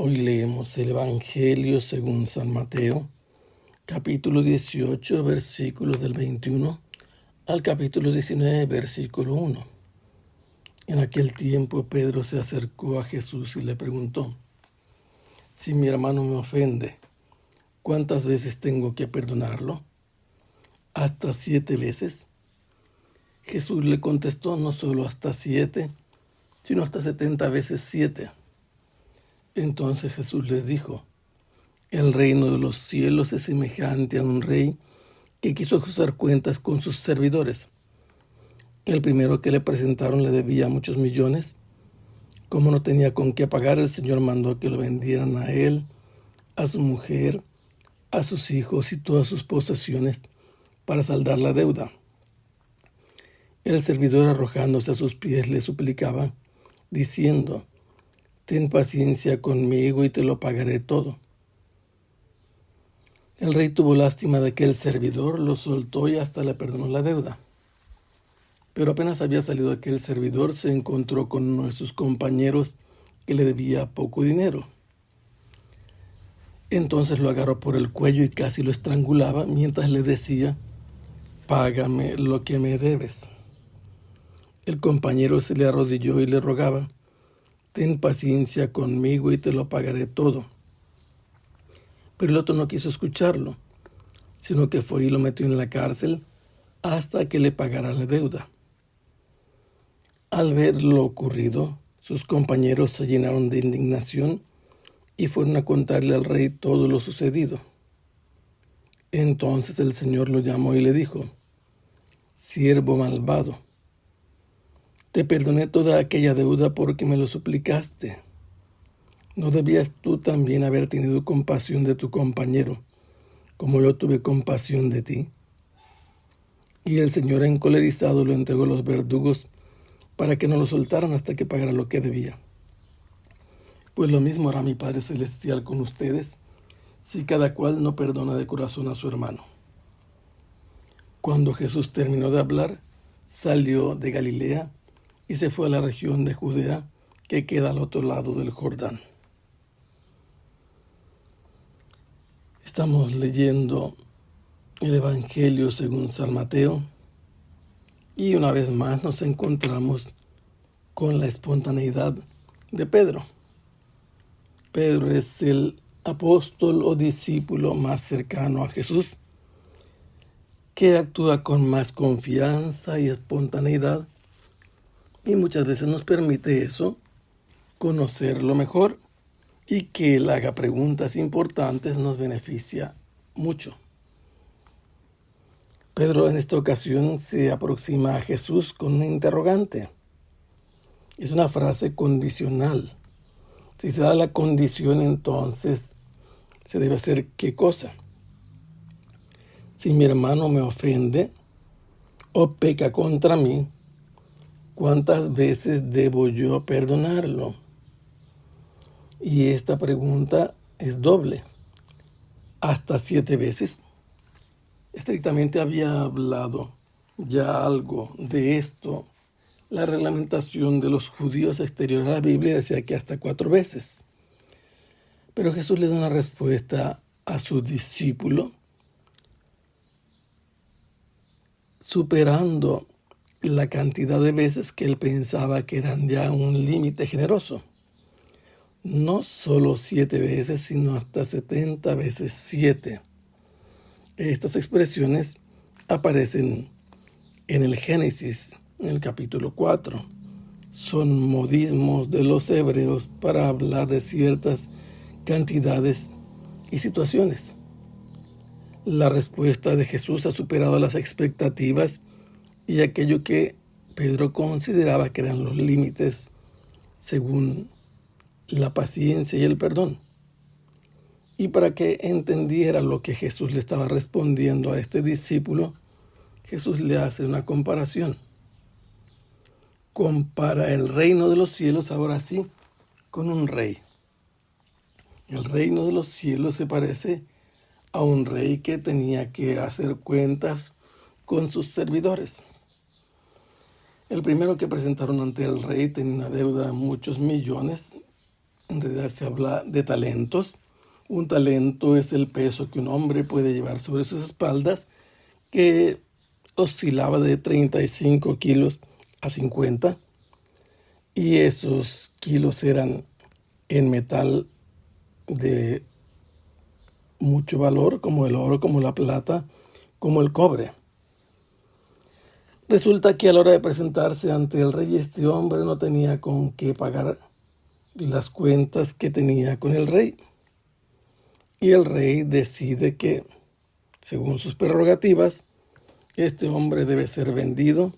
Hoy leemos el Evangelio según San Mateo, capítulo 18, versículos del 21 al capítulo 19, versículo 1. En aquel tiempo Pedro se acercó a Jesús y le preguntó: si mi hermano me ofende, ¿cuántas veces tengo que perdonarlo? ¿Hasta 7 veces? Jesús le contestó: no solo hasta 7, sino hasta 70 veces 7. Entonces Jesús les dijo: el reino de los cielos es semejante a un rey que quiso ajustar cuentas con sus servidores. El primero que le presentaron le debía muchos millones. Como no tenía con qué pagar, el Señor mandó que lo vendieran a él, a su mujer, a sus hijos y todas sus posesiones para saldar la deuda. El servidor, arrojándose a sus pies, le suplicaba, diciendo: ten paciencia conmigo y te lo pagaré todo. El rey tuvo lástima de aquel servidor, lo soltó y hasta le perdonó la deuda. Pero apenas había salido aquel servidor, se encontró con uno de sus compañeros que le debía poco dinero. Entonces lo agarró por el cuello y casi lo estrangulaba mientras le decía: págame lo que me debes. El compañero se le arrodilló y le rogaba: ten paciencia conmigo y te lo pagaré todo. Pero el otro no quiso escucharlo, sino que fue y lo metió en la cárcel hasta que le pagara la deuda. Al ver lo ocurrido, sus compañeros se llenaron de indignación y fueron a contarle al rey todo lo sucedido. Entonces el Señor lo llamó y le dijo: siervo malvado, te perdoné toda aquella deuda porque me lo suplicaste. ¿No debías tú también haber tenido compasión de tu compañero, como yo tuve compasión de ti? Y el Señor, encolerizado, lo entregó a los verdugos para que no lo soltaran hasta que pagara lo que debía. Pues lo mismo hará mi Padre Celestial con ustedes, si cada cual no perdona de corazón a su hermano. Cuando Jesús terminó de hablar, salió de Galilea y se fue a la región de Judea, que queda al otro lado del Jordán. Estamos leyendo el Evangelio según San Mateo y una vez más nos encontramos con la espontaneidad de Pedro. Pedro es el apóstol o discípulo más cercano a Jesús, que actúa con más confianza y espontaneidad, y muchas veces nos permite eso, conocerlo mejor, y que él haga preguntas importantes nos beneficia mucho. Pedro en esta ocasión se aproxima a Jesús con un interrogante. Es una frase condicional. Si se da la condición, entonces se debe hacer ¿qué cosa? Si mi hermano me ofende o peca contra mí, ¿cuántas veces debo yo perdonarlo? Y esta pregunta es doble. ¿Hasta 7 veces? Estrictamente había hablado ya algo de esto. La reglamentación de los judíos exterior a la Biblia decía que hasta 4 veces. Pero Jesús le da una respuesta a su discípulo, superando la cantidad de veces que él pensaba que eran ya un límite generoso. No solo 7 veces, sino hasta 70 veces 7. Estas expresiones aparecen en el Génesis, en el capítulo 4. Son modismos de los hebreos para hablar de ciertas cantidades y situaciones. La respuesta de Jesús ha superado las expectativas y aquello que Pedro consideraba que eran los límites según la paciencia y el perdón. Y para que entendiera lo que Jesús le estaba respondiendo a este discípulo, Jesús le hace una comparación. Compara el reino de los cielos, ahora sí, con un rey. El reino de los cielos se parece a un rey que tenía que hacer cuentas con sus servidores. El primero que presentaron ante el rey tenía una deuda de muchos millones En realidad se habla de talentos. Un talento es el peso que un hombre puede llevar sobre sus espaldas, que oscilaba de 35 kilos a 50, y esos kilos eran en metal de mucho valor, como el oro, como la plata, como el cobre. Resulta que a la hora de presentarse ante el rey, este hombre no tenía con qué pagar las cuentas que tenía con el rey. Y el rey decide que, según sus prerrogativas, este hombre debe ser vendido,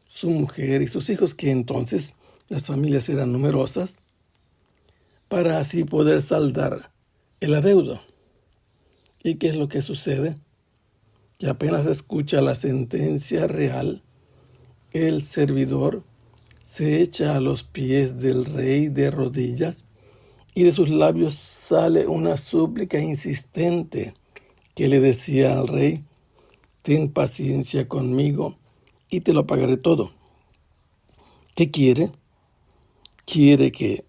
su mujer y sus hijos, que entonces las familias eran numerosas, para así poder saldar el adeudo. ¿Y qué es lo que sucede? Que apenas escucha la sentencia real, el servidor se echa a los pies del rey de rodillas, y de sus labios sale una súplica insistente que le decía al rey: ten paciencia conmigo y te lo pagaré todo. ¿Qué quiere? Quiere que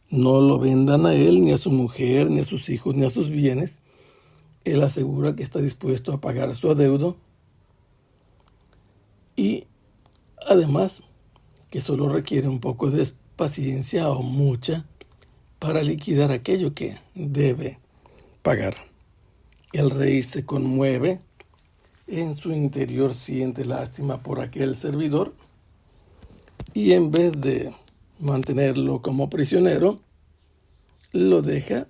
no lo vendan a él, ni a su mujer, ni a sus hijos, ni a sus bienes. Él asegura que está dispuesto a pagar su adeudo, y además que solo requiere un poco de paciencia o mucha para liquidar aquello que debe pagar. El rey se conmueve, en su interior siente lástima por aquel servidor, y en vez de mantenerlo como prisionero, lo deja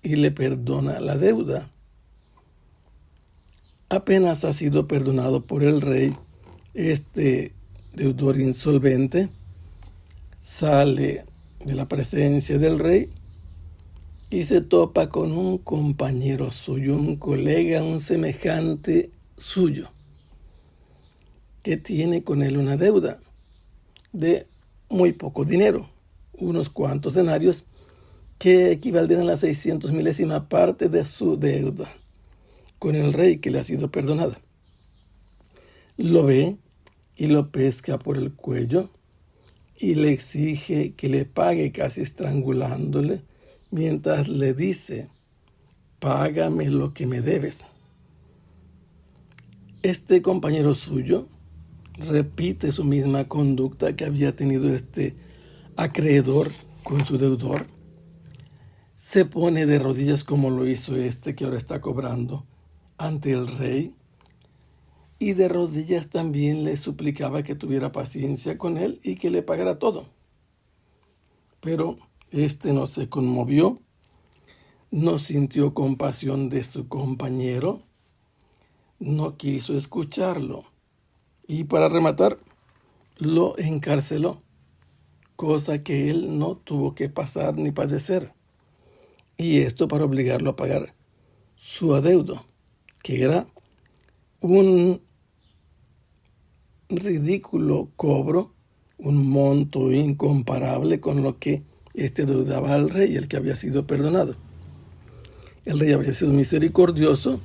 y le perdona la deuda. Apenas ha sido perdonado por el rey, este deudor insolvente sale de la presencia del rey y se topa con un compañero suyo, un colega, un semejante suyo, que tiene con él una deuda de muy poco dinero, unos cuantos denarios, que equivaldrían a la 600 milésima parte de su deuda con el rey, que le ha sido perdonada. Lo ve y lo pesca por el cuello y le exige que le pague, casi estrangulándole, mientras le dice: págame lo que me debes. Este compañero suyo repite su misma conducta que había tenido este acreedor con su deudor. Se pone de rodillas, como lo hizo este que ahora está cobrando, ante el rey, y de rodillas también le suplicaba que tuviera paciencia con él y que le pagara todo. Pero este no se conmovió, no sintió compasión de su compañero, no quiso escucharlo, y para rematar, lo encarceló, cosa que él no tuvo que pasar ni padecer, y esto para obligarlo a pagar su adeudo, que era un ridículo cobro, un monto incomparable con lo que este deudaba al rey, el que había sido perdonado. El rey había sido misericordioso,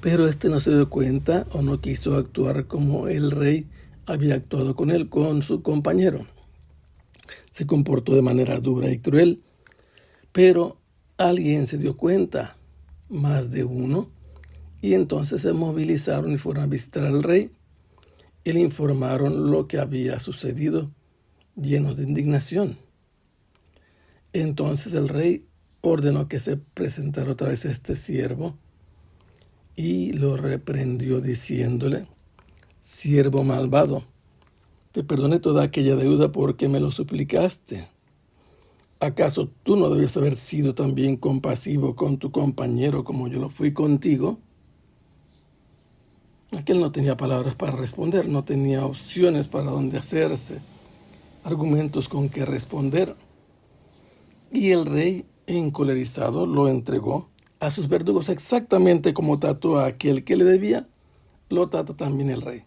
pero este no se dio cuenta o no quiso actuar como el rey había actuado con él, con su compañero. Se comportó de manera dura y cruel, pero alguien se dio cuenta, más de uno, y entonces se movilizaron y fueron a visitar al rey y le informaron lo que había sucedido, llenos de indignación. Entonces el rey ordenó que se presentara otra vez este siervo y lo reprendió diciéndole: siervo malvado, te perdoné toda aquella deuda porque me lo suplicaste. ¿Acaso tú no debes haber sido también compasivo con tu compañero como yo lo fui contigo? Aquel no tenía palabras para responder, no tenía opciones para dónde hacerse, argumentos con que responder. Y el rey, encolerizado, lo entregó a sus verdugos, exactamente como trató a aquel que le debía, lo trata también el rey.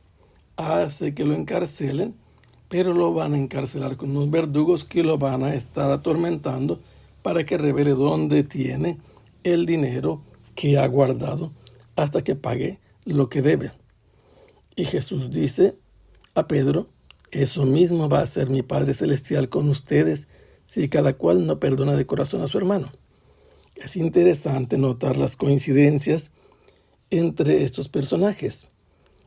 Hace que lo encarcelen, pero lo van a encarcelar con unos verdugos que lo van a estar atormentando para que revele dónde tiene el dinero que ha guardado hasta que pague lo que debe. Y Jesús dice a Pedro: eso mismo va a hacer mi Padre Celestial con ustedes si cada cual no perdona de corazón a su hermano? Es interesante notar las coincidencias entre estos personajes.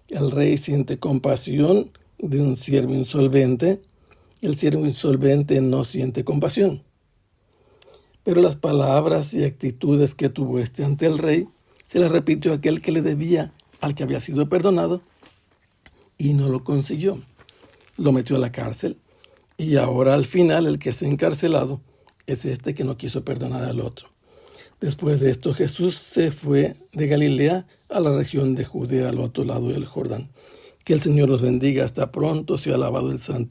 El rey siente compasión de un siervo insolvente. El siervo insolvente no siente compasión. Pero las palabras y actitudes que tuvo este ante el rey se las repitió aquel que le debía al que había sido perdonado y no lo consiguió. Lo metió a la cárcel y ahora al final el que es encarcelado es este que no quiso perdonar al otro. Después de esto Jesús se fue de Galilea a la región de Judea al otro lado del Jordán. Que el Señor los bendiga. Hasta pronto. Sea alabado el Santo.